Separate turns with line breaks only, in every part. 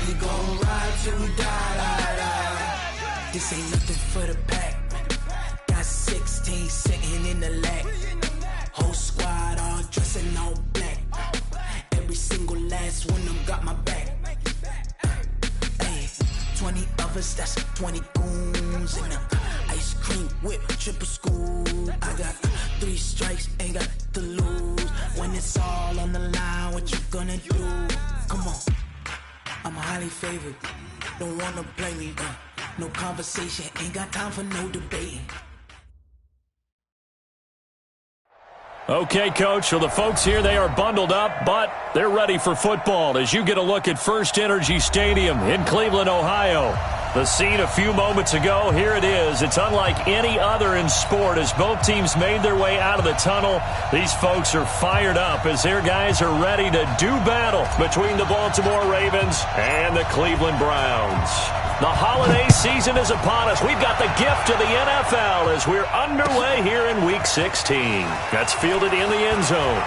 We gon' ride till we die. This ain't nothing for the pack. Got 16 sitting in the lap. Whole squad all dressing all black. Every single last one of them got my back. 20 of us, that's 20 goons in the ice cream whip, triple scoop. I got 3 strikes, ain't got to lose. When it's all on the line, what you gonna do? Come on, I'm highly favored. Don't wanna play me, no conversation, ain't got time for no debating.
Okay, Coach, so the folks here, they are bundled up, but they're ready for football as you get a look at First Energy Stadium in Cleveland, Ohio. The scene a few moments ago, here it is. It's unlike any other in sport as both teams made their way out of the tunnel. These folks are fired up as their guys are ready to do battle between the Baltimore Ravens and the Cleveland Browns. The holiday season is upon us. We've got the gift of the NFL as we're underway here in Week 16. That's fielded in the end zone.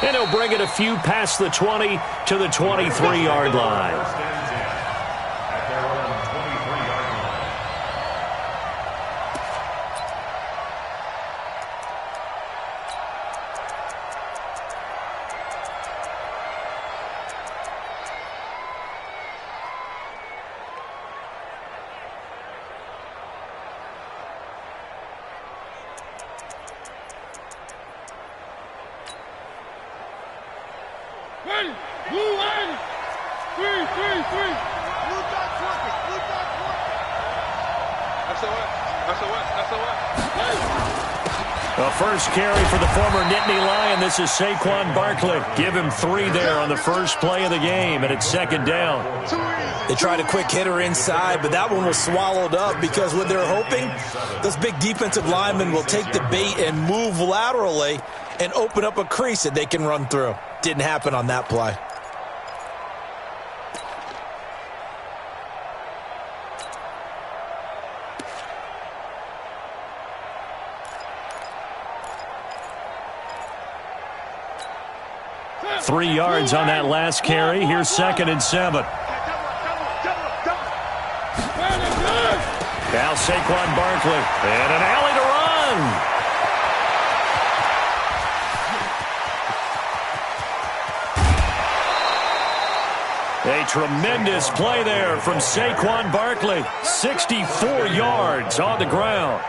And he'll bring it a few past the 20 to the 23-yard line. The first carry for the former Nittany Lion. This is Saquon Barkley. Give him 3 there on the first play of the game, and it's second down.
They tried a quick hitter inside, but that one was swallowed up because what they're hoping, those big defensive linemen will take the bait and move laterally and open up a crease that they can run through. Didn't happen on that play.
Three yards on that last carry. Here's 2nd and 7. Now Saquon Barkley. And an alley to run. A tremendous play there from Saquon Barkley. 64 yards on the ground.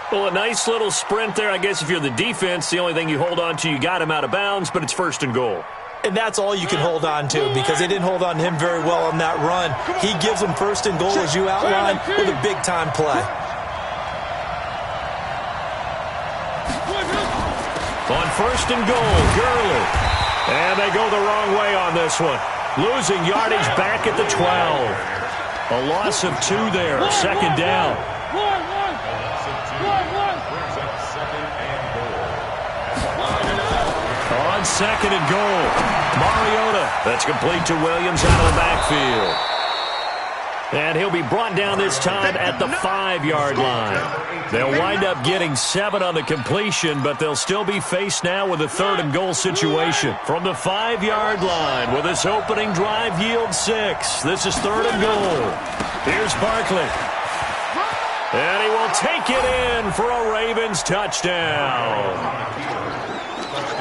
Well, a nice little sprint there. I guess if you're the defense, the only thing you hold on to, you got him out of bounds, but it's 1st and goal.
And that's all you can hold on to because they didn't hold on to him very well on that run. He gives them 1st and goal, as you outlined, with a big-time play.
On 1st and goal, Gurley. And they go the wrong way on this one. Losing yardage back at the 12. A loss of 2 there. 2nd down. On 2nd and goal, Mariota. That's complete to Williams out of the backfield. And he'll be brought down this time at the 5-yard line. They'll wind up getting 7 on the completion, but they'll still be faced now with a 3rd and goal situation. From the 5-yard line, will this opening drive yield 6? This is 3rd and goal. Here's Barkley. And he will take it in for a Ravens touchdown.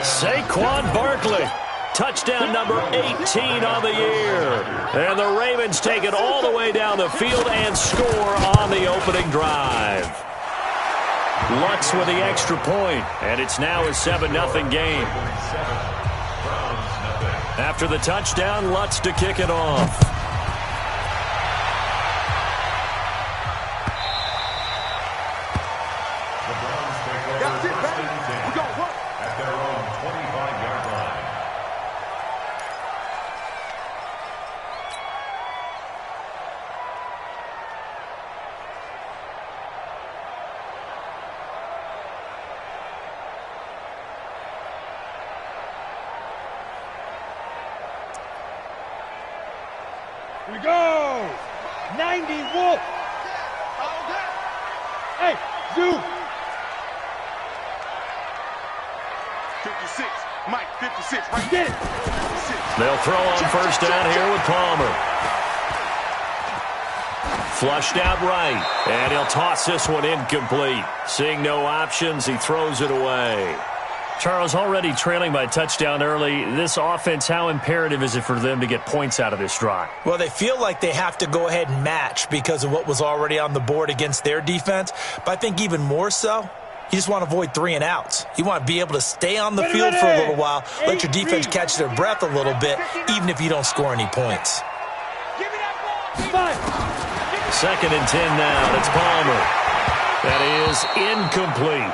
Saquon Barkley, touchdown number 18 on the year. And the Ravens take it all the way down the field and score on the opening drive. Lutz with the extra point, and it's now a 7-0 game. After the touchdown, Lutz to kick it off.
We go! 90 Wolf! Hey, Zoo!
56, Mike, 56, right
there!
56.
They'll throw on first down here with Palmer. Flushed out right, and he'll toss this one incomplete. Seeing no options, he throws it away.
Charles, already trailing by a touchdown early. This offense, how imperative is it for them to get points out of this drive?
Well, they feel like they have to go ahead and match because of what was already on the board against their defense. But I think even more so, you just want to avoid 3 and outs. You want to be able to stay on the field for a little while, let your defense catch their breath a little bit, even if you don't score any points.
Second and 10 now. That's Palmer. That is incomplete.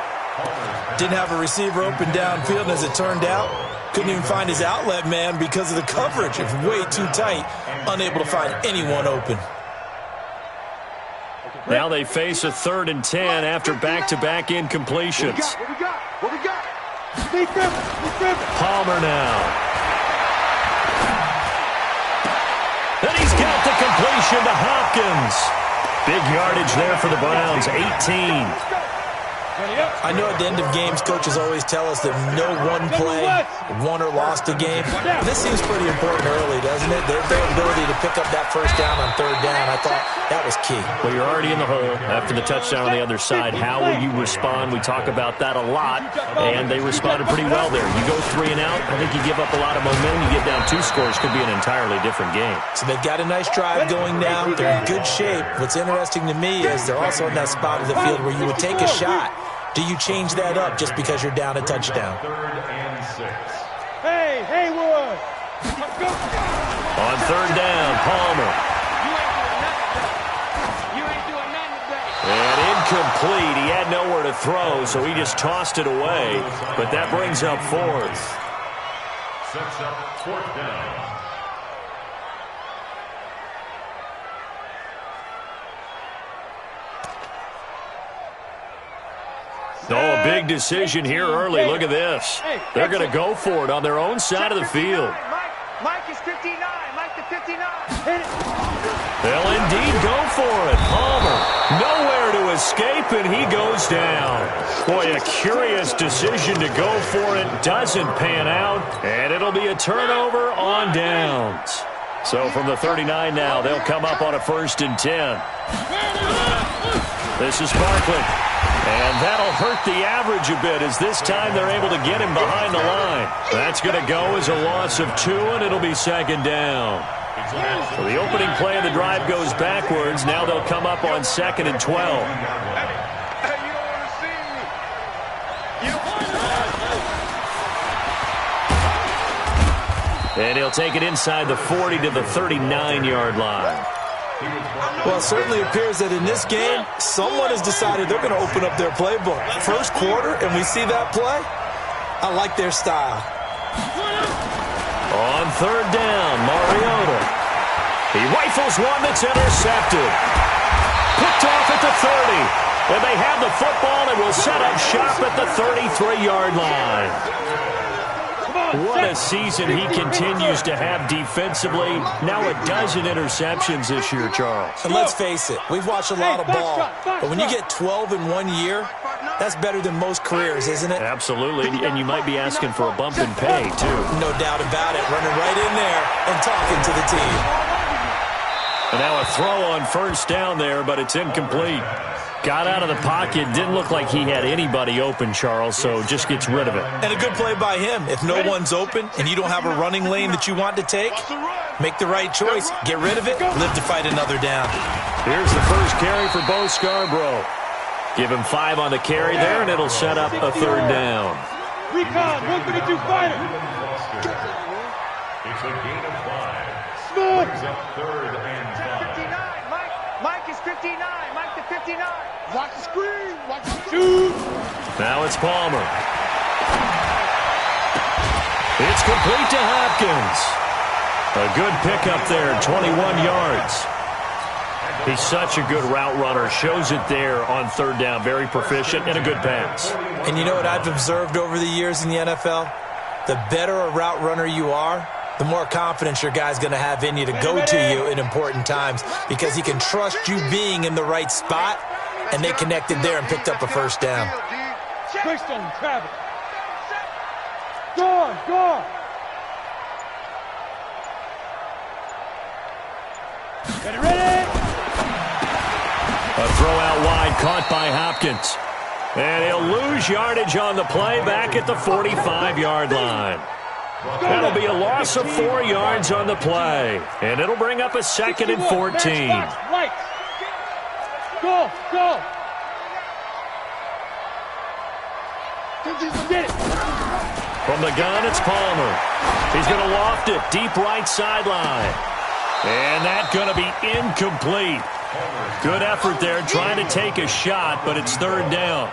Didn't have a receiver open downfield, and as it turned out, couldn't even find his outlet man because of the coverage. It's way too tight, unable to find anyone open.
Now they face a 3rd and 10 after back-to-back incompletions.
What we got?
Palmer now. And he's got the completion to Hopkins. Big yardage there for the Browns, 18.
I know at the end of games, coaches always tell us that no one play won or lost a game. This seems pretty important early, doesn't it? Their ability to pick up that first down on 3rd down, I thought that was key.
Well, you're already in the hole after the touchdown on the other side. How will you respond? We talk about that a lot, and they responded pretty well there. You go 3 and out, I think you give up a lot of momentum. You get down 2 scores, could be an entirely different game.
So they've got a nice drive going now. They're in good shape. What's interesting to me is they're also in that spot of the field where you would take a shot. Do you change that up just because you're down a touchdown?
Hey, Haywood!
On 3rd down, Palmer. And incomplete. He had nowhere to throw, so he just tossed it away. But that brings up 4th.
Sets up 4th down.
Oh, a big decision here early. Look at this. They're going to go for it on their own side of the field.
Mike is 59. Mike to 59.
They'll indeed go for it. Palmer, nowhere to escape, and he goes down. Boy, a curious decision to go for it. Doesn't pan out, and it'll be a turnover on downs. So from the 39 now, they'll come up on a 1st and 10. This is Barkley. And that'll hurt the average a bit as this time they're able to get him behind the line. That's going to go as a loss of 2, and it'll be 2nd down. So the opening play of the drive goes backwards. Now they'll come up on 2nd and 12. And he'll take it inside the 40 to the 39-yard line.
Well, it certainly appears that in this game, someone has decided they're going to open up their playbook. First quarter, and we see that play. I like their style.
On 3rd down, Mariota. He rifles one that's intercepted. Picked off at the 30. And they have the football and will set up shop at the 33-yard line. What a season he continues to have defensively. Now a dozen interceptions this year, Charles.
And let's face it, we've watched a lot of ball. But when you get 12 in 1 year, that's better than most careers, isn't it?
Absolutely, and you might be asking for a bump in pay, too.
No doubt about it. Running right in there and talking to the team.
And now a throw on 1st down there, but it's incomplete. Got out of the pocket. Didn't look like he had anybody open, Charles, so just gets rid of it.
And a good play by him. If no one's open and you don't have a running lane that you want to take, make the right choice. Get rid of it. Live to fight another down.
Here's the first carry for Bo Scarborough. Give him 5 on the carry there, and it'll set up a 3rd down.
Recon, 152 fighter.
It's a gain of 5.
Smooth.
Brings up 3rd and 5.
59. Mike is 59. Mike to 59. Watch the screen. Watch the shoot.
Now it's Palmer. It's complete to Hopkins. A good pickup there, 21 yards. He's such a good route runner. Shows it there on 3rd down. Very proficient and a good pass.
And you know what I've observed over the years in the NFL? The better a route runner you are, the more confidence your guy's going to have in you to go to you in important times because he can trust you being in the right spot, and they connected there and picked up a 1st down.
Greystone, Travis. Go on, go on.
A throw out wide caught by Hopkins. And he'll lose yardage on the play back at the 45-yard line. That'll be a loss of 4 yards on the play. And it'll bring up a 2nd and 14.
Right. Go. Get it.
From the gun, it's Palmer. He's going to loft it deep right sideline. And that's going to be incomplete. Good effort there trying to take a shot, but it's 3rd down.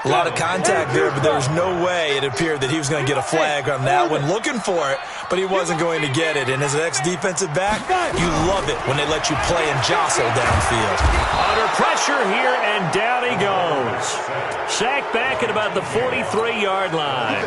A lot of contact there, but there was no way it appeared that he was going to get a flag on that one. Looking for it, but he wasn't going to get it. And as an ex-defensive back, you love it when they let you play and jostle downfield.
Under pressure here, and down he goes. Sacked back at about the 43-yard line.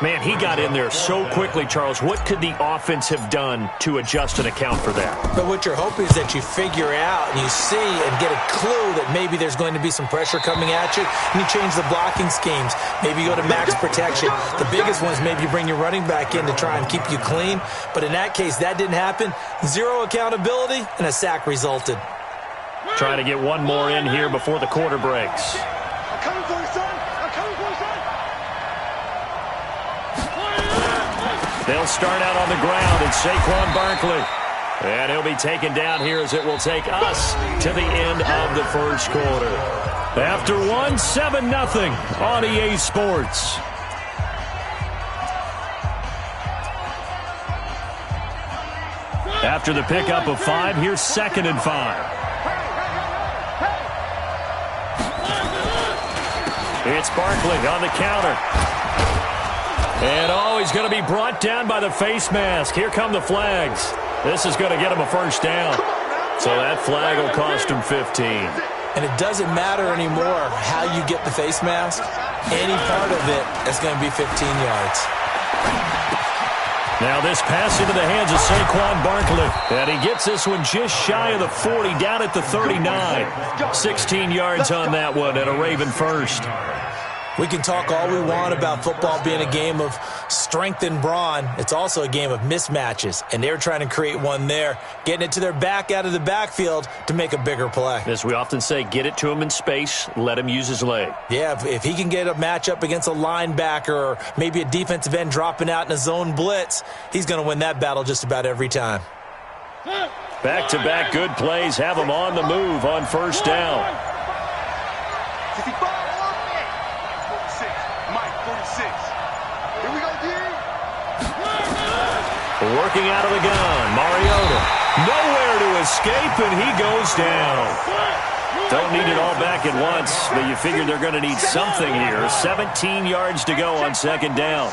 Man, he got in there so quickly, Charles. What could the offense have done to adjust and account for that?
But what you're hoping is that you figure out and you see and get a clue that maybe there's going to be some pressure coming at you, and you change the blocking schemes. Maybe you go to max protection. The biggest one is maybe you bring your running back in to try and keep you clean. But in that case, that didn't happen. 0 accountability, and a sack resulted.
Trying to get one more in here before the quarter breaks.
I'm coming for you, son. I'm coming for you, son.
They'll start out on the ground, and Saquon Barkley. And he'll be taken down here as it will take us to the end of the first quarter. After 7-0 on EA Sports. After the pickup of 5, here's 2nd and 5. It's Barkley on the counter. And he's going to be brought down by the face mask. Here come the flags. This is going to get him a 1st down. So that flag will cost him 15.
And it doesn't matter anymore how you get the face mask. Any part of it is going to be 15 yards.
Now this pass into the hands of Saquon Barkley. And he gets this one just shy of the 40, down at the 39. 16 yards on that one, and a Raven first.
We can talk all we want about football being a game of strength and brawn. It's also a game of mismatches, and they're trying to create one there, getting it to their back out of the backfield to make a bigger play.
As we often say, get it to him in space, let him use his leg.
Yeah, if he can get a matchup against a linebacker or maybe a defensive end dropping out in a zone blitz, he's going to win that battle just about every time.
Back-to-back good plays have him on the move on 1st down.
55. Here we go, D.
Working out of the gun, Mariota. Nowhere to escape, and he goes down. Don't need it all back at once, but you figure they're going to need something here. 17 yards to go on 2nd down.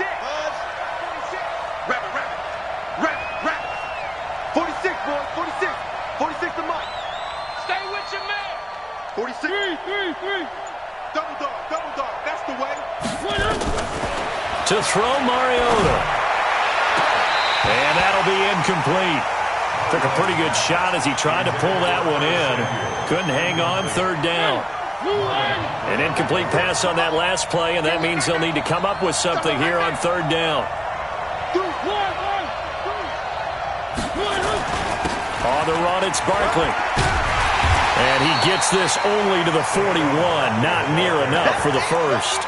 Wrap it. 46, boy. 46. 46 to Mike. Stay with your man. 46. 3. Double dog. That's the way.
To throw Mariota. And that'll be incomplete. Took a pretty good shot as he tried to pull that one in. Couldn't hang on 3rd down. An incomplete pass on that last play, and that means they'll need to come up with something here on 3rd down. On the run, it's Barkley. And he gets this only to the 41. Not near enough for the first.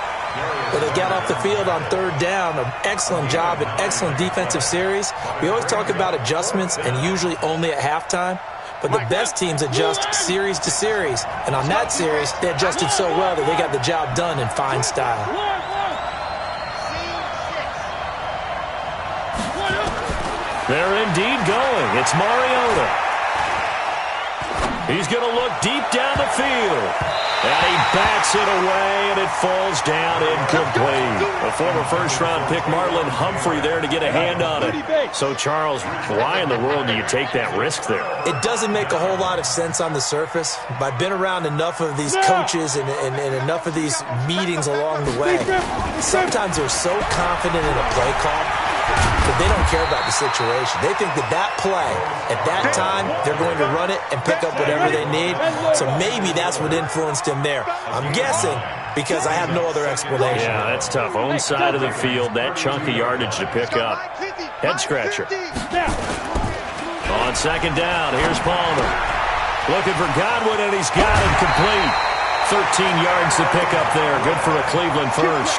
But they got off the field on 3rd down. An excellent job, an excellent defensive series. We always talk about adjustments, and usually only at halftime. But the best teams adjust series to series. And on that series, they adjusted so well that they got the job done in fine style.
They're indeed going. It's Mariota. He's going to look deep down the field. And he bats it away, and it falls down incomplete. A former first-round pick, Marlon Humphrey, there to get a hand on it. So, Charles, why in the world do you take that risk there?
It doesn't make a whole lot of sense on the surface. But I've been around enough of these coaches and enough of these meetings along the way. Sometimes they're so confident in a play call that they don't care about the situation. They think that play, at that time, they're going to run it and pick up whatever they need. So maybe that's what influenced him there. I'm guessing because I have no other explanation.
Yeah, that's tough. Own side of the field, that chunk of yardage to pick up. Head scratcher.
On second down, here's Palmer. Looking for Godwin, and he's got him complete. 13 yards to pick up there. Good for a Cleveland first.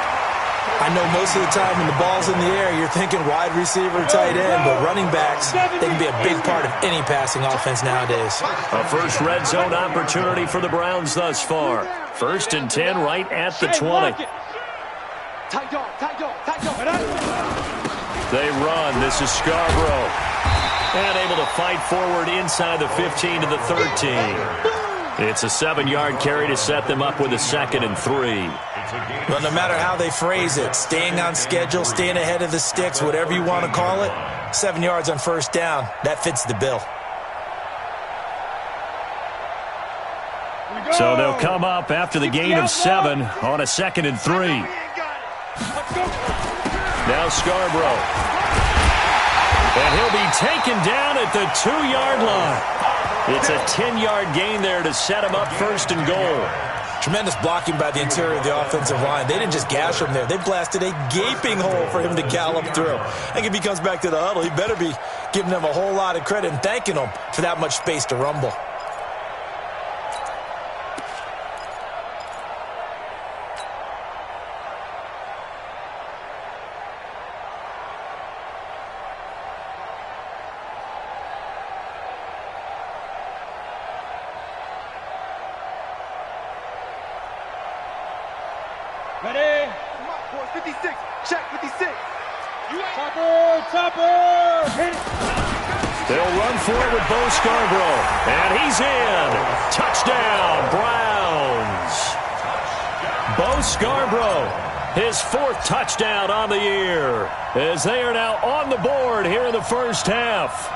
I know most of the time when the ball's in the air, you're thinking wide receiver, tight end, but running backs, they can be a big part of any passing offense nowadays.
A first red zone opportunity for the Browns thus far. 1st and 10 right at the 20. They run. This is Scarborough. And able to fight forward inside the 15 to the 13. It's a 7-yard carry to set them up with a 2nd and 3.
Well, no matter how they phrase it, staying on schedule, staying ahead of the sticks, whatever you want to call it, 7 yards on first down, that fits the bill.
So they'll come up after the gain of 7 on a 2nd and 3. Now Scarborough. And he'll be taken down at the 2-yard line. It's a 10-yard gain there to set him up 1st and goal.
Tremendous blocking by the interior of the offensive line. They didn't just gash him there. They blasted a gaping hole for him to gallop through. I think if he comes back to the huddle, he better be giving them a whole lot of credit and thanking them for that much space to rumble.
Ready? Come on, boys. 56. Check 56. Chopper. Hit it.
They'll run for it with Bo Scarborough. And he's in. Touchdown, Browns. Bo Scarborough, his 4th touchdown on the year, as they are now on the board here in the first half.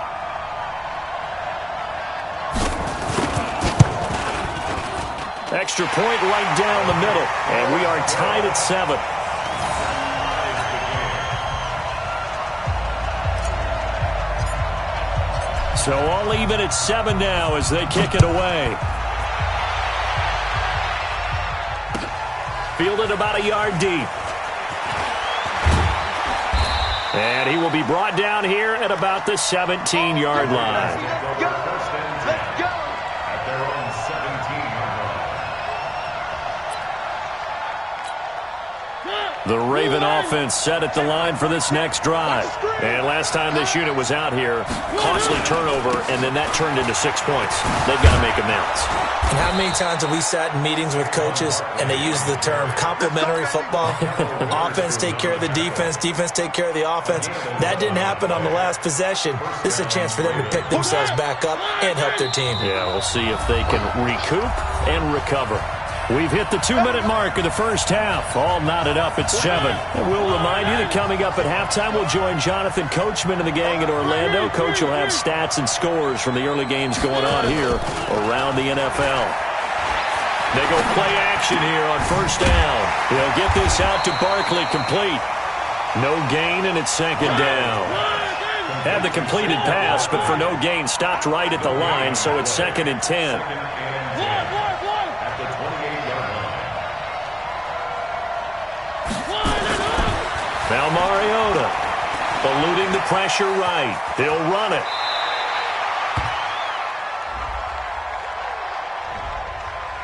Extra point right down the middle, and we are tied at 7. So all even at 7 now as they kick it away. Fielded about a yard deep. And he will be brought down here at about the 17-yard line.
Let's go.
At their own 17-yard line.
The Raven offense set at the line for this next drive. And last time this unit was out here, costly turnover, and then that turned into 6 points. They've got to make amends.
And how many times have we sat in meetings with coaches and they use the term complementary football? Offense take care of the defense, defense take care of the offense. That didn't happen on the last possession. This is a chance for them to pick themselves back up and help their team.
Yeah, we'll see if they can recoup and recover. We've hit the 2-minute mark of the first half. All knotted up at 7. And we'll remind you that coming up at halftime, we'll join Jonathan Coachman and the gang in Orlando. Coach will have stats and scores from the early games going on here around the NFL. They go play action here on first down. He'll get this out to Barkley, complete. No gain, and it's 2nd down. Had the completed pass, but for no gain, stopped right at the line, so it's 2nd and 10. Now Mariota, eluding the pressure right. He'll run it.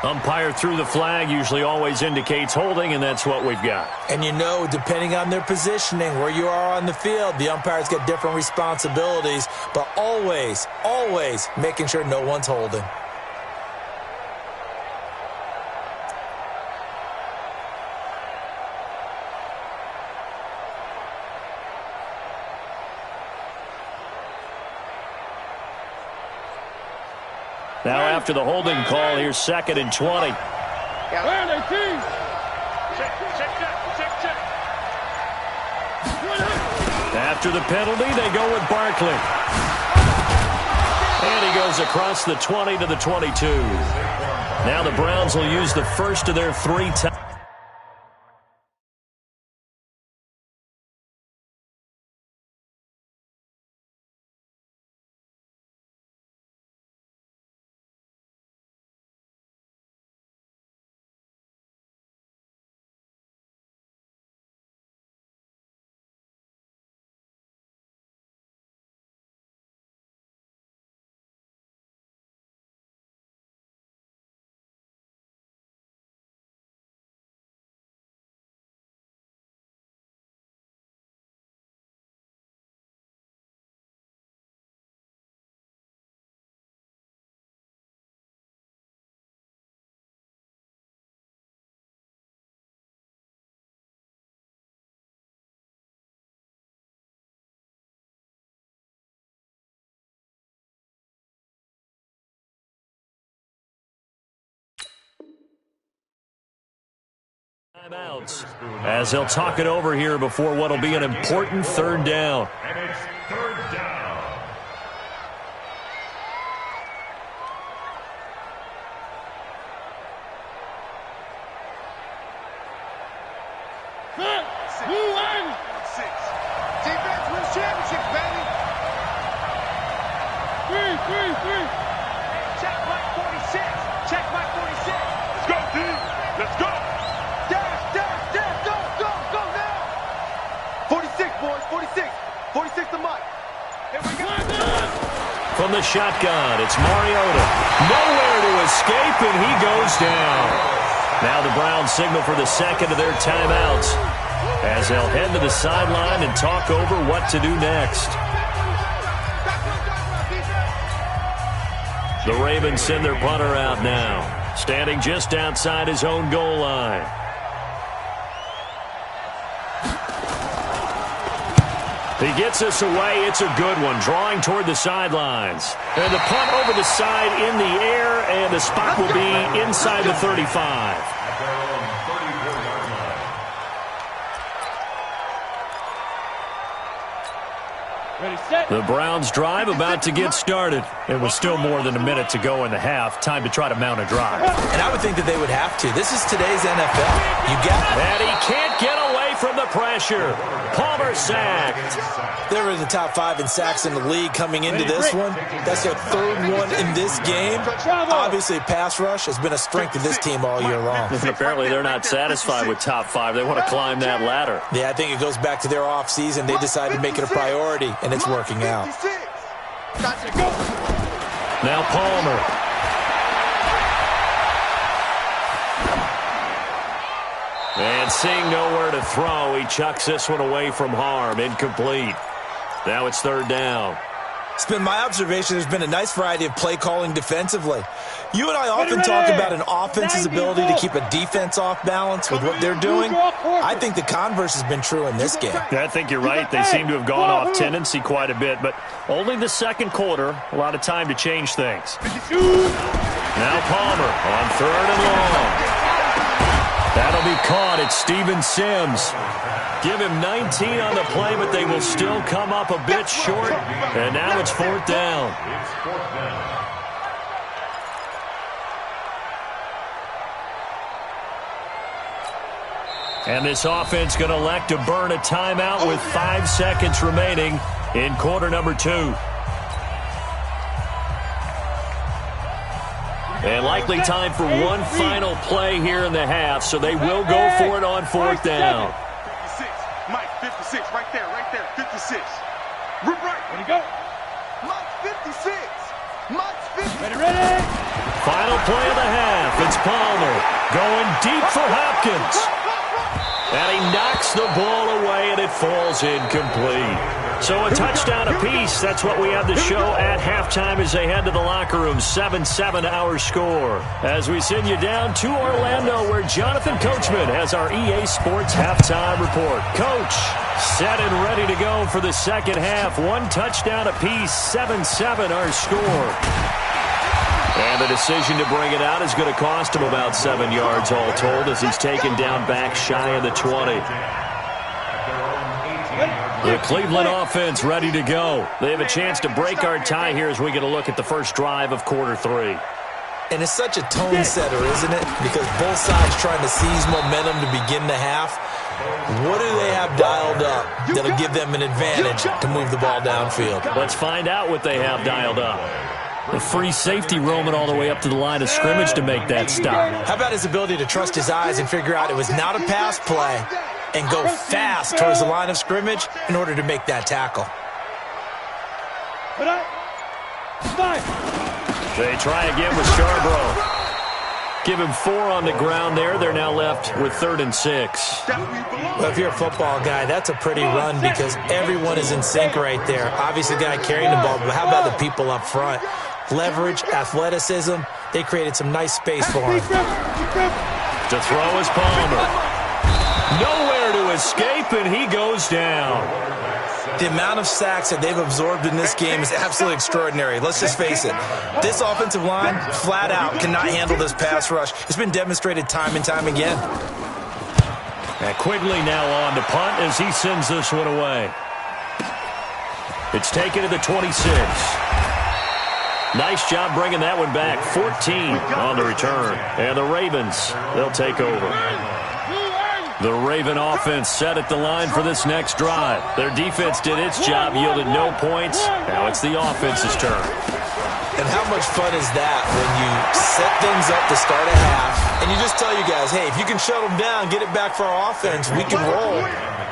Umpire threw the flag, usually always indicates holding, and that's what we've got.
And you know, depending on their positioning, where you are on the field, the umpires get different responsibilities, but always, always making sure no one's holding.
Now after the holding call, here's 2nd and 20. After the penalty, they go with Barkley. And he goes across the 20 to the 22. Now the Browns will use the first of their 3 times. Timeouts as they'll talk it over here before what will be an important third down.
And it's third down.
Defense wins championships, baby. Three. Check Mike 46. Check Mike 46.
Let's go, D. Let's go.
Dash, go now. 46, boys, 46. 46 to Mike. Here we go.
From the shotgun, it's Mariota. Nowhere to escape, and he goes down. Now the Browns signal for the second of their timeouts as they'll head to the sideline and talk over what to do next. The Ravens send their punter out now, standing just outside his own goal line. He gets us away. It's a good one, drawing toward the sidelines. And the punt over the side in the air, and the spot will be inside the 35. The Browns drive about to get started. It was still more than a minute to go in the half. Time to try to mount a drive.
And I would think that they would have to. This is today's NFL. You got it.
And he can't get away from the pressure. Palmer sacked.
They were in the top 5 in sacks in the league coming into this one. That's their third one in this game. Obviously, pass rush has been a strength of this team all year long.
Apparently, they're not satisfied with top 5. They want to climb that ladder.
Yeah, I think it goes back to their offseason. They decided to make it a priority, and it's working out.
Now Palmer. And seeing nowhere to throw, he chucks this one away from harm. Incomplete. Now it's third down.
It's been my observation there's been a nice variety of play calling defensively. You and I often talk about an offense's ability to keep a defense off balance with what they're doing. I think the converse has been true in this game.
I think you're right. They seem to have gone off tendency quite a bit, but only the second quarter. A lot of time to change things. Now Palmer on third and long. That'll be caught. It's Steven Sims. Give him 19 on the play, but they will still come up a bit short. And now it's fourth down.
It's fourth down.
And this offense going to elect to burn a timeout with 5 seconds remaining in quarter number 2. And likely time for one final play here in the half, so they will go for it on fourth down.
56. Mike, 56. Right there. 56. Rip right. Ready to go. Mike, 56. Mike, 50. Ready.
Final play of the half. It's Palmer going deep for Hopkins. And he knocks the ball away, and it falls incomplete. So a touchdown apiece. That's what we have to show at halftime as they head to the locker room. 7-7 our score. As we send you down to Orlando, where Jonathan Coachman has our EA Sports halftime report. Coach, set and ready to go for the second half. One touchdown apiece. 7-7 our score. And the decision to bring it out is going to cost him about 7 yards all told as he's taken down back shy of the 20. The Cleveland offense ready to go. They have a chance to break our tie here as we get a look at the first drive of quarter 3.
And it's such a tone setter, isn't it? Because both sides trying to seize momentum to begin the half. What do they have dialed up that'll give them an advantage to move the ball downfield?
Let's find out what they have dialed up. The free safety roaming all the way up to the line of scrimmage to make that stop.
How about his ability to trust his eyes and figure out it was not a pass play and go fast towards the line of scrimmage in order to make that tackle?
They try again with Scarborough. Give him 4 on the ground there. They're now left with 3rd and 6.
Well, if you're a football guy, that's a pretty run because everyone is in sync right there. Obviously, the guy carrying the ball, but how about the people up front? Leverage, athleticism, they created some nice space for him.
To throw is Palmer. Nowhere to escape, and he goes down.
The amount of sacks that they've absorbed in this game is absolutely extraordinary. Let's just face it. This offensive line, flat out, cannot handle this pass rush. It's been demonstrated time and time again.
And Quigley now on to punt as he sends this one away. It's taken to the 26. Nice job bringing that one back. 14 on the return. And the Ravens, they'll take over. The Raven offense set at the line for this next drive. Their defense did its job, yielded no points. Now it's the offense's turn.
And how much fun is that when you set things up to start a half and you just tell you guys, hey, if you can shut them down, get it back for our offense, we can roll.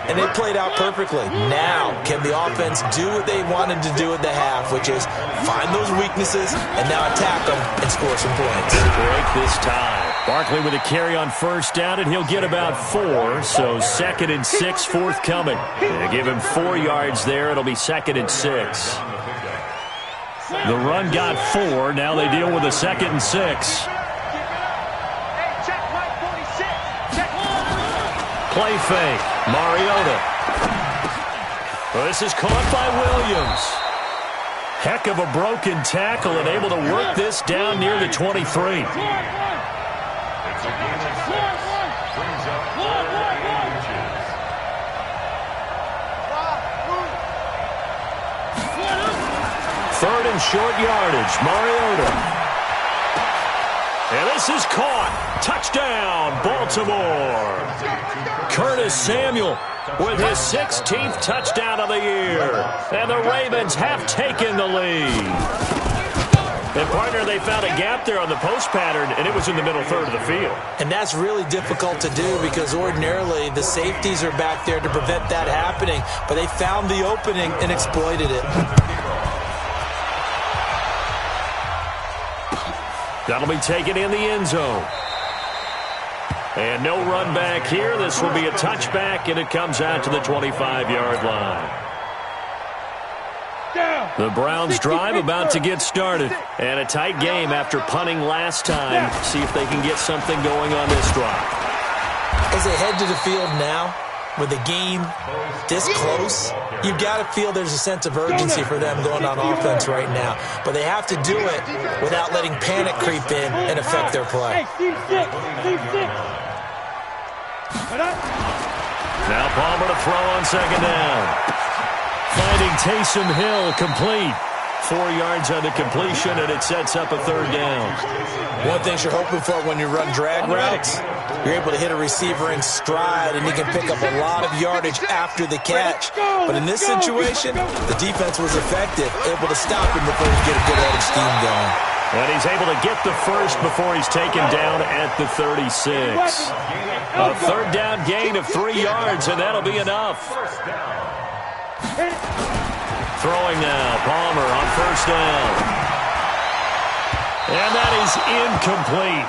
And they played out perfectly. Now, can the offense do what they wanted to do at the half, which is find those weaknesses and now attack them and score some points.
Break this tie. Barkley with a carry on first down, and he'll get about 4. So 2nd and 6 forthcoming. They give him 4 yards there. It'll be 2nd and 6. The run got 4. Now they deal with a 2nd and 6. Play fake. Mariota. Well, this is caught by Williams. Heck of a broken tackle and able to work this down near the 23. Third and short yardage. Mariota. And this is caught. Touchdown, Baltimore. Curtis Samuel with his 16th touchdown of the year. And the Ravens have taken the lead. And, partner, they found a gap there on the post pattern, and it was in the middle third of the field.
And that's really difficult to do because ordinarily the safeties are back there to prevent that happening. But they found the opening and exploited it.
That'll be taken in the end zone. And no run back here. This will be a touchback, and it comes out to the 25-yard line. The Browns drive about to get started. And a tight game after punting last time. See if they can get something going on this drive.
As they head to the field now, with the game this close, you've got to feel there's a sense of urgency for them going on offense right now. But they have to do it without letting panic creep in and affect their play.
Now Palmer to throw on second down. Finding Taysom Hill complete. 4 yards on the completion, and it sets up a third down.
One thing you're hoping for when you run drag routes, you're able to hit a receiver in stride, and he can pick up a lot of yardage after the catch. But in this situation, the defense was effective, able to stop him before he get a good head of steam going.
And he's able to get the first before he's taken down at the 36. A third down gain of 3 yards, and that'll be enough. Throwing now, Palmer on first down. And that is incomplete.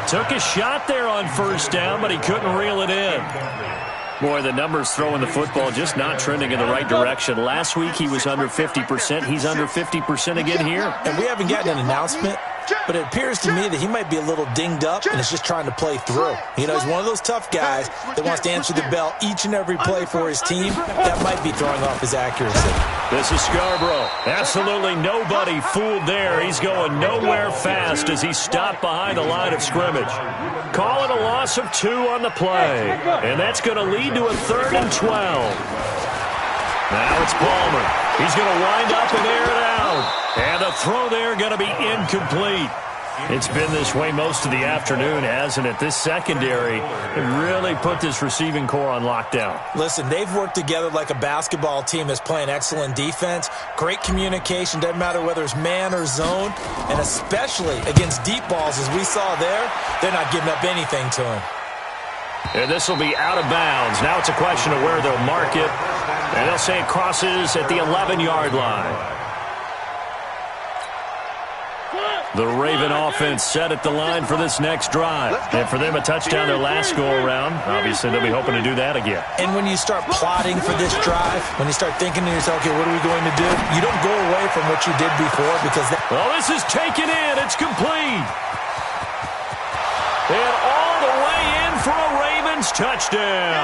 Took a shot there on first down, but he couldn't reel it in. Boy, the numbers throwing the football just not trending in the right direction. Last week he was under 50%. He's under 50% again here.
And we haven't gotten an announcement, but it appears to me that he might be a little dinged up and is just trying to play through. You know, he's one of those tough guys that wants to answer the bell each and every play for his team. That might be throwing off his accuracy.
This is Scarborough. Absolutely nobody fooled there. He's going nowhere fast as he's stopped behind the line of scrimmage. Call it a loss of 2 on the play. And that's going to lead to a 3rd and 12. Now it's Palmer. He's going to wind up and air it out. And the throw there going to be incomplete. It's been this way most of the afternoon, hasn't it? This secondary really put this receiving core on lockdown.
Listen, they've worked together like a basketball team that's playing excellent defense. Great communication, doesn't matter whether it's man or zone. And especially against deep balls, as we saw there, they're not giving up anything to him.
And this will be out of bounds. Now it's a question of where they'll mark it. And they'll say it crosses at the 11-yard line. The Raven offense set at the line for this next drive. And for them, a touchdown their last go-around. Obviously, they'll be hoping to do that again.
And when you start plotting for this drive, when you start thinking to yourself, okay, what are we going to do? You don't go away from what you did before because...
Well, this is taken in. It's complete. And all the way in for a Ravens touchdown.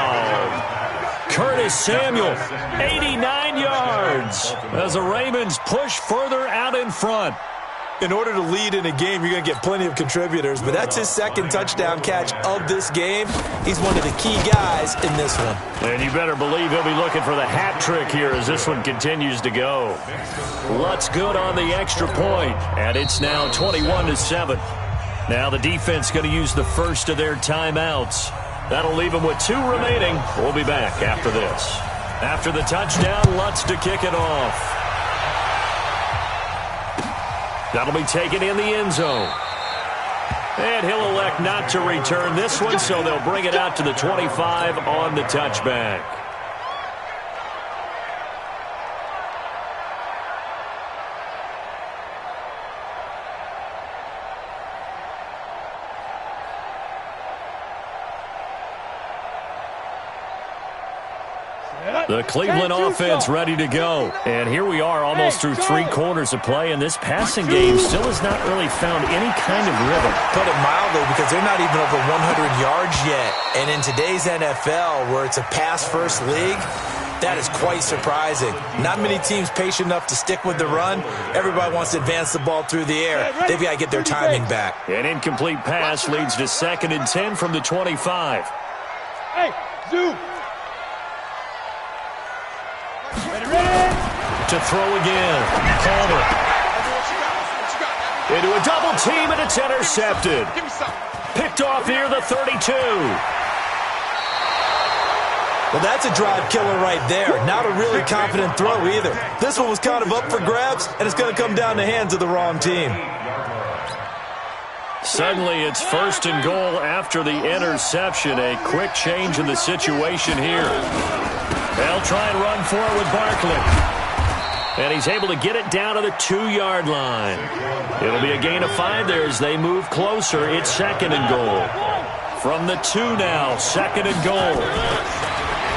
Curtis Samuel, 89 yards, as the Ravens push further out in front.
In order to lead in a game, you're going to get plenty of contributors, but that's his second touchdown catch of this game. He's one of the key guys in this one.
And you better believe he'll be looking for the hat trick here as this one continues to go. Lutz good on the extra point, and it's now 21-7. Now the defense going to use the first of their timeouts. That'll leave them with 2 remaining. We'll be back after this. After the touchdown, Lutz to kick it off. That'll be taken in the end zone. And he'll elect not to return this one, so they'll bring it out to the 25 on the touchback. The Cleveland offense ready to go. And here we are almost through 3 quarters of play, and this passing game still has not really found any kind of rhythm.
Put it mildly, because they're not even over 100 yards yet. And in today's NFL, where it's a pass-first league, that is quite surprising. Not many teams patient enough to stick with the run. Everybody wants to advance the ball through the air. They've got to get their timing back.
An incomplete pass leads to 2nd and 10 from the 25.
Hey, Zoo.
To throw again. Palmer. Into a double team, and it's intercepted. Picked off near the 32.
Well, that's a drive killer right there. Not a really confident throw either. This one was kind of up for grabs, and it's going to come down the hands of the wrong team.
Suddenly, it's 1st and goal after the interception. A quick change in the situation here. They'll try and run for it with Barkley. And he's able to get it down to the 2-yard line. It'll be a gain of 5 there as they move closer. It's 2nd and goal. From the 2 now, 2nd and goal.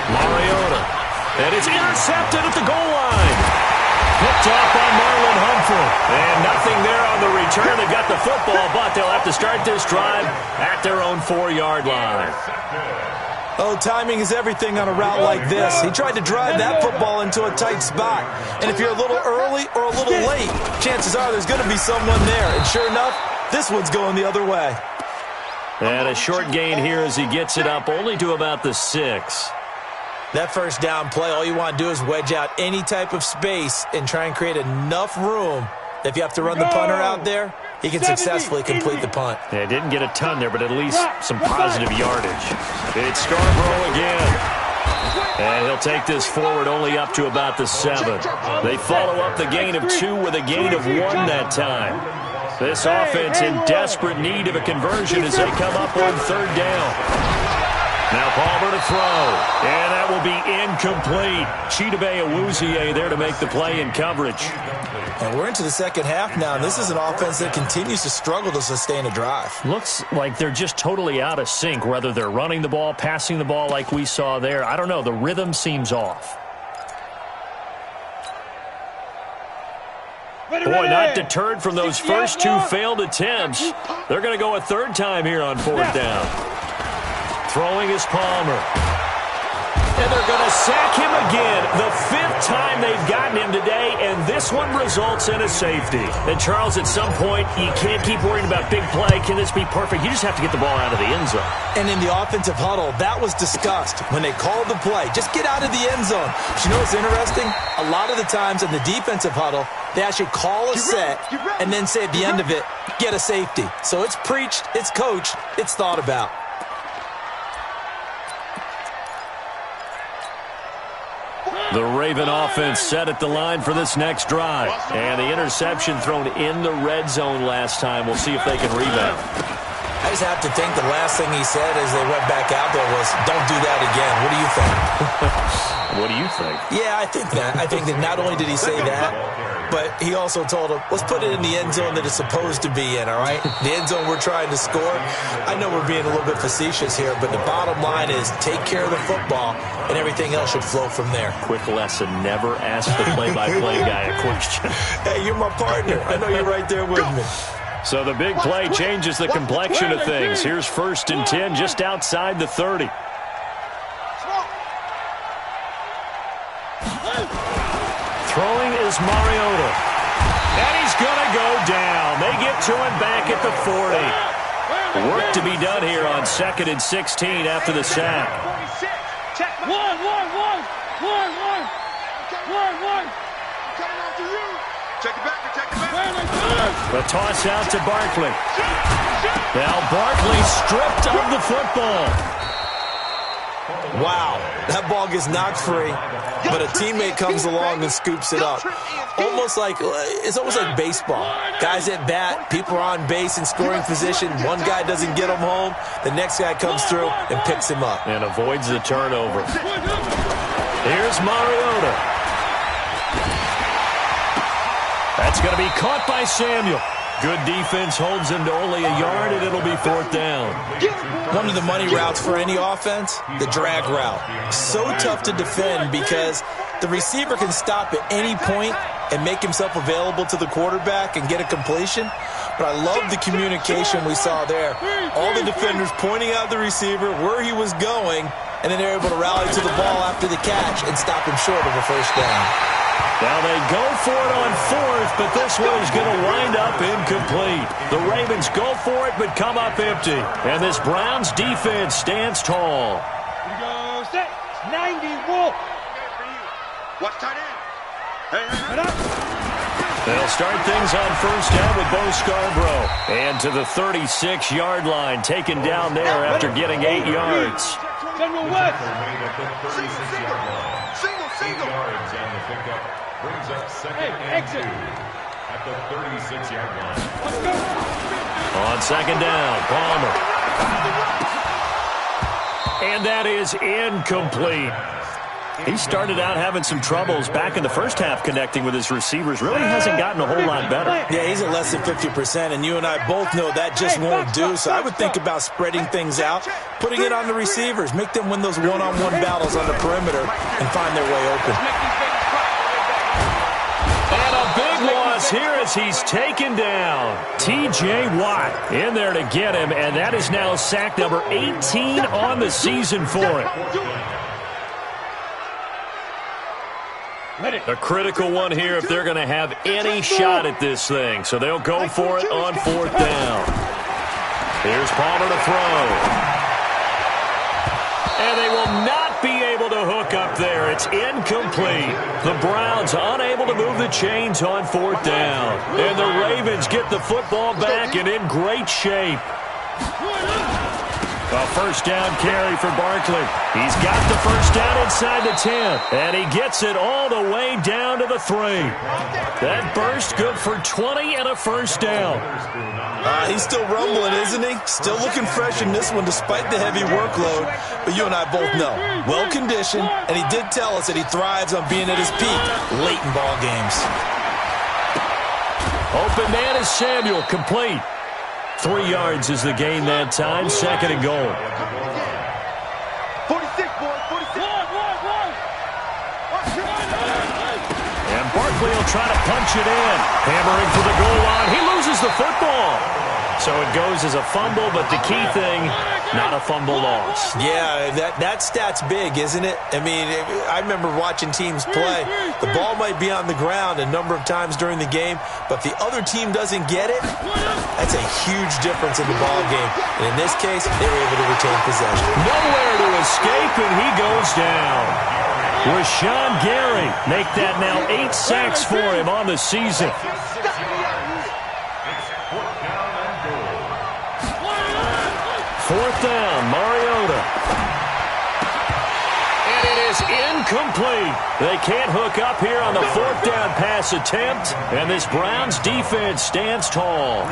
Mariota. And it's intercepted at the goal line. Picked off by Marlon Humphrey. And nothing there on the return. They got the football, but they'll have to start this drive at their own 4-yard line.
Oh, timing is everything on a route like this. He tried to drive that football into a tight spot. And if you're a little early or a little late, chances are there's going to be someone there. And sure enough, this one's going the other way.
And a short gain here as he gets it up only to about the 6.
That first down play, all you want to do is wedge out any type of space and try and create enough room that if you have to run the punter out there, he can successfully complete the punt.
Yeah, didn't get a ton there, but at least some positive yardage. It's Scarborough again. And he'll take this forward only up to about the 7. They follow up the gain of 2 with a gain of 1 that time. This offense in desperate need of a conversion as they come up on 3rd down. Now Palmer to throw, and that will be incomplete. Chidobe Awuzie there to make the play in coverage.
And we're into the second half now, and this is an offense that continues to struggle to sustain a drive.
Looks like they're just totally out of sync, whether they're running the ball, passing the ball like we saw there. I don't know. The rhythm seems off. Boy, not deterred from those first 2 failed attempts. They're going to go a 3rd time here on 4th down. Throwing is Palmer. And they're going to sack him again. The 5th time they've gotten him today, and this one results in a safety. And, Charles, at some point, you can't keep worrying about big play. Can this be perfect? You just have to get the ball out of the end zone.
And in the offensive huddle, that was discussed when they called the play. Just get out of the end zone. But you know what's interesting? A lot of the times in the defensive huddle, they actually call a set and then say at the end of it, get a safety. So it's preached, it's coached, it's thought about.
The Raven offense set at the line for this next drive. And the interception thrown in the red zone last time. We'll see if they can rebound.
I just have to think the last thing he said as they went back out there was, don't do that again. What do you think?
What do you think?
Yeah, I think that. I think that not only did he say that, but he also told him, let's put it in the end zone that it's supposed to be in, all right? The end zone we're trying to score. I know we're being a little bit facetious here, but the bottom line is take care of the football, and everything else should flow from there.
Quick lesson, never ask the play-by-play guy a question.
Hey, you're my partner. I know you're right there with me.
So the big play changes the complexion of things. Here's 1st and 10 just outside the 30. Throwing is Mariota. And he's going to go down. They get to him back at the 40. Work to be done here on 2nd and 16 after the sack.
One. Check it back.
The toss out to Barkley. Now Barkley stripped of the football.
Wow, that ball gets knocked free, but a teammate comes along and scoops it up. It's almost like baseball. Guys at bat, people are on base in scoring position. One guy doesn't get him home. The next guy comes through and picks him up.
And avoids the turnover. Here's Mariota. That's going to be caught by Samuel. Good defense holds him to only a yard, and it'll be 4th down.
One of the money routes for any offense, the drag route. So tough to defend because the receiver can stop at any point and make himself available to the quarterback and get a completion. But I love the communication we saw there. All the defenders pointing out the receiver, where he was going, and then they're able to rally to the ball after the catch and stop him short of a 1st down.
Now they go for it on 4th, but this one is going to wind up incomplete. The Ravens go for it, but come up empty. And this Browns defense stands tall.
Here we go, set. 90, roll. Watch tight end.
They'll start things on 1st down with Bo Scarborough. And to the 36-yard line, taken down there after getting 8 yards.
General West.
Single. 8 yards on the pickup. Brings up 2nd and 2 at the 36-yard line.
Let's go.
On 2nd down, Palmer. And that is incomplete. He started out having some troubles back in the first half connecting with his receivers. Really hasn't gotten a whole lot better.
Yeah, he's at less than 50%, and you and I both know that just won't do. So I would think about spreading things out, putting it on the receivers, make them win those one-on-one battles on the perimeter and find their way open.
And a big loss here as he's taken down. T.J. Watt in there to get him, and that is now sack number 18 on the season for him. A critical one here if they're going to have any shot at this thing. So they'll go for it on 4th down. Here's Palmer to throw. And they will not be able to hook up there. It's incomplete. The Browns unable to move the chains on 4th down. And the Ravens get the football back and in great shape. A 1st down carry for Barkley. He's got the 1st down inside the 10. And he gets it all the way down to the 3. That burst good for 20 and a 1st down.
He's still rumbling, isn't he? Still looking fresh in this one despite the heavy workload. But you and I both know, well-conditioned, and he did tell us that he thrives on being at his peak late in ball games.
Open man is Samuel, complete. 3 yards is the gain that time, 2nd and goal.
46, boys, 46.
And Barkley will try to punch it in. Hammering for the goal line. He loses the football. So it goes as a fumble, but the key thing, not a fumble loss.
Yeah, that stat's big, isn't it? I mean, I remember watching teams play. The ball might be on the ground a number of times during the game, but the other team doesn't get it. That's a huge difference in the ball game. And in this case, they were able to retain possession.
Nowhere to escape, and he goes down. Rashawn Gary make that now 8 sacks for him on the season. 4th down, Mariota. And it is incomplete. They can't hook up here on the 4th down pass attempt. And this Browns defense stands tall.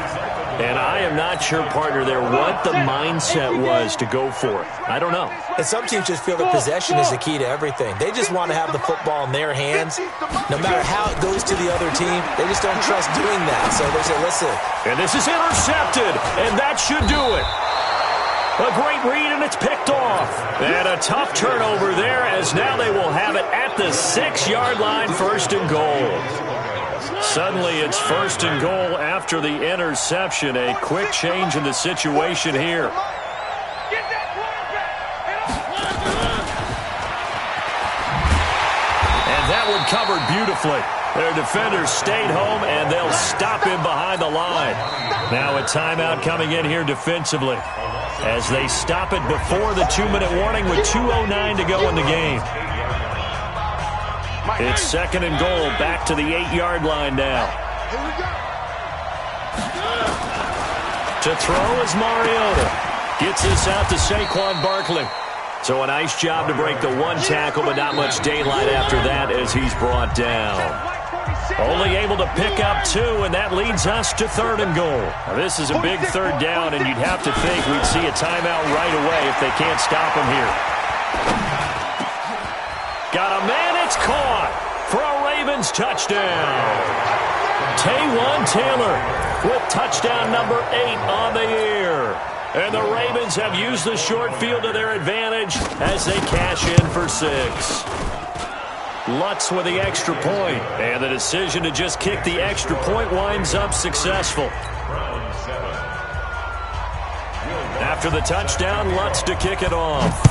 And I am not sure, partner, there what the mindset was to go for it. I don't know.
And some teams just feel that possession is the key to everything. They just want to have the football in their hands. No matter how it goes to the other team, they just don't trust doing that. So they say, listen.
And this is intercepted, and that should do it. A great read, and it's picked off. And a tough turnover there, as now they will have it at the 6-yard line, 1st and goal. Suddenly it's 1st and goal after the interception. A quick change in the situation here. And that one covered beautifully. Their defenders stayed home, and they'll stop him behind the line. Now a timeout coming in here defensively as they stop it before the 2-minute warning with 2:09 to go in the game. It's 2nd and goal, back to the 8-yard line now. To throw is Mariota. Gets this out to Saquon Barkley. So a nice job to break the one tackle, but not much daylight after that as he's brought down. Only able to pick up 2, and that leads us to 3rd and goal. Now, this is a big 3rd down, and you'd have to think we'd see a timeout right away if they can't stop him here. Got a man, it's caught for a Ravens touchdown. Taywan Taylor with touchdown number 8 on the year. And the Ravens have used the short field to their advantage as they cash in for 6. Lutz with the extra point, and the decision to just kick the extra point winds up successful. After the touchdown, Lutz to kick it off.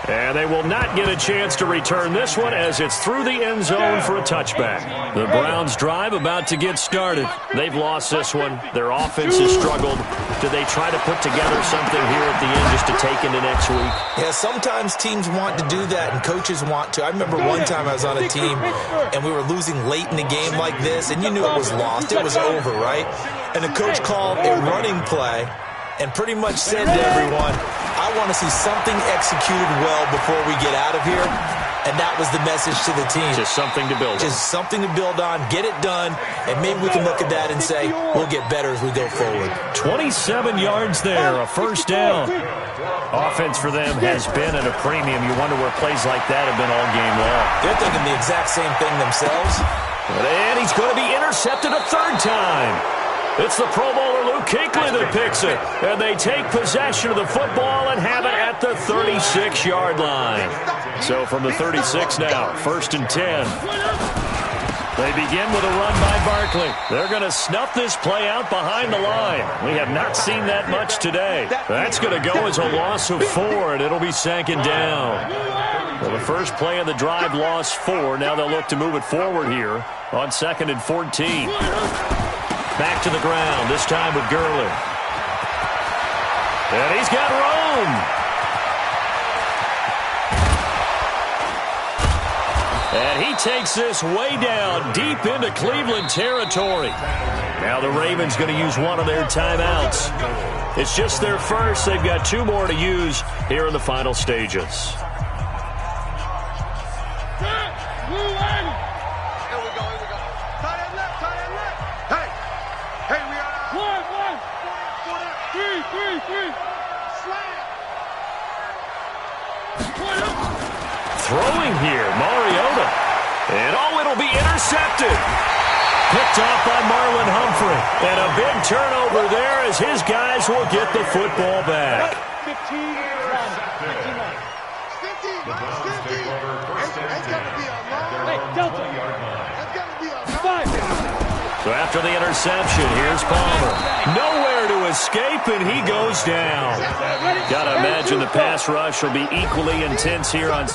And they will not get a chance to return this one as it's through the end zone for a touchback. The Browns' drive about to get started. They've lost this one. Their offense has struggled. Do they try to put together something here at the end just to take into next week?
Yeah, sometimes teams want to do that and coaches want to. I remember one time I was on a team and we were losing late in the game like this, and you knew it was lost. It was over, right? And the coach called a running play and pretty much said to everyone, I want to see something executed well before we get out of here. And that was the message to the team.
Just something to build on.
Just something to build on, get it done, and maybe we can look at that and say, we'll get better as we go forward.
27 yards there, a 1st down. Offense for them has been at a premium. You wonder where plays like that have been all game long.
They're thinking the exact same thing themselves.
And he's going to be intercepted a 3rd time. It's the Pro Bowler Luke Kuechly that picks it. And they take possession of the football and have it at the 36-yard line. So from the 36 now, 1st and 10. They begin with a run by Barkley. They're going to snuff this play out behind the line. We have not seen that much today. That's going to go as a loss of 4, and it'll be 2nd down. Well, the first play of the drive lost 4. Now they'll look to move it forward here on 2nd and 14. Back to the ground, this time with Gurley. And he's got Rome. And he takes this way down, deep into Cleveland territory. Now the Ravens going to use one of their timeouts. It's just their first. They've got 2 more to use here in the final stages. Throwing here, Mariota. And it'll be intercepted. Picked off by Marlon Humphrey. And a big turnover there as his guys will get the football back.
15
So after the interception, here's Palmer. Nowhere to escape, and he goes down. Got to imagine the pass rush will be equally intense here on